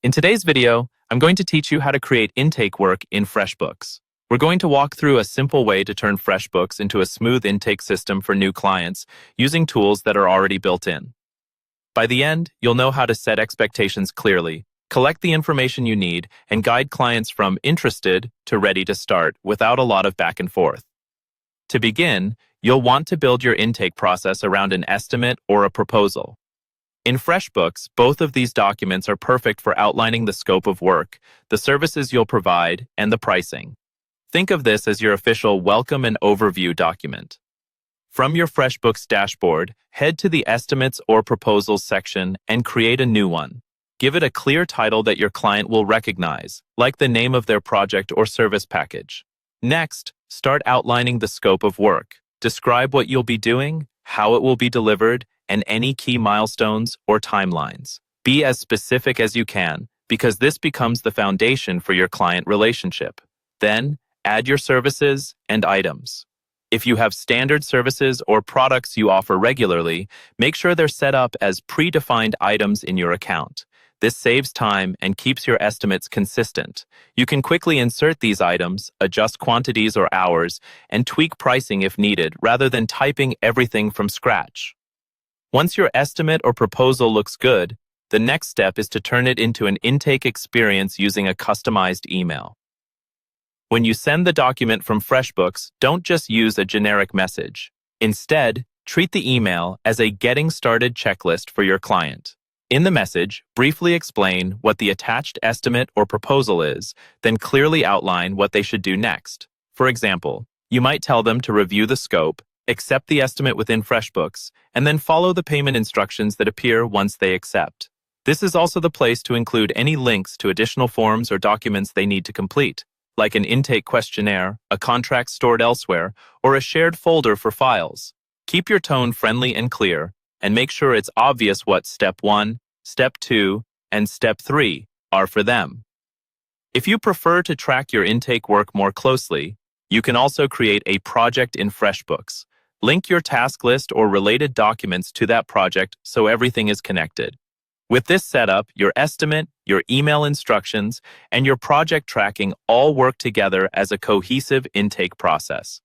In today's video, I'm going to teach you how to create intake work in Freshbooks. We're going to walk through a simple way to turn Freshbooks into a smooth intake system for new clients using tools that are already built in. By the end, you'll know how to set expectations clearly, collect the information you need, and guide clients from interested to ready to start without a lot of back and forth. To begin, you'll want to build your intake process around an estimate or a proposal. In Freshbooks, both of these documents are perfect for outlining the scope of work, the services you'll provide, and the pricing. Think of this as your official welcome and overview document. From your Freshbooks dashboard, head to the Estimates or Proposals section and create a new one. Give it a clear title that your client will recognize, like the name of their project or service package. Next, start outlining the scope of work. Describe what you'll be doing, how it will be delivered, and any key milestones or timelines. Be as specific as you can, because this becomes the foundation for your client relationship. Then, add your services and items. If you have standard services or products you offer regularly, make sure they're set up as predefined items in your account. This saves time and keeps your estimates consistent. You can quickly insert these items, adjust quantities or hours, and tweak pricing if needed, rather than typing everything from scratch. Once your estimate or proposal looks good, the next step is to turn it into an intake experience using a customized email. When you send the document from Freshbooks, don't just use a generic message. Instead, treat the email as a getting started checklist for your client. In the message, briefly explain what the attached estimate or proposal is, then clearly outline what they should do next. For example, you might tell them to review the scope, accept the estimate within Freshbooks, and then follow the payment instructions that appear once they accept. This is also the place to include any links to additional forms or documents they need to complete, like an intake questionnaire, a contract stored elsewhere, or a shared folder for files. Keep your tone friendly and clear, and make sure it's obvious what Step 1, Step 2, and Step 3 are for them. If you prefer to track your intake work more closely, you can also create a project in Freshbooks. Link your task list or related documents to that project so everything is connected. With this setup, your estimate, your email instructions, and your project tracking all work together as a cohesive intake process.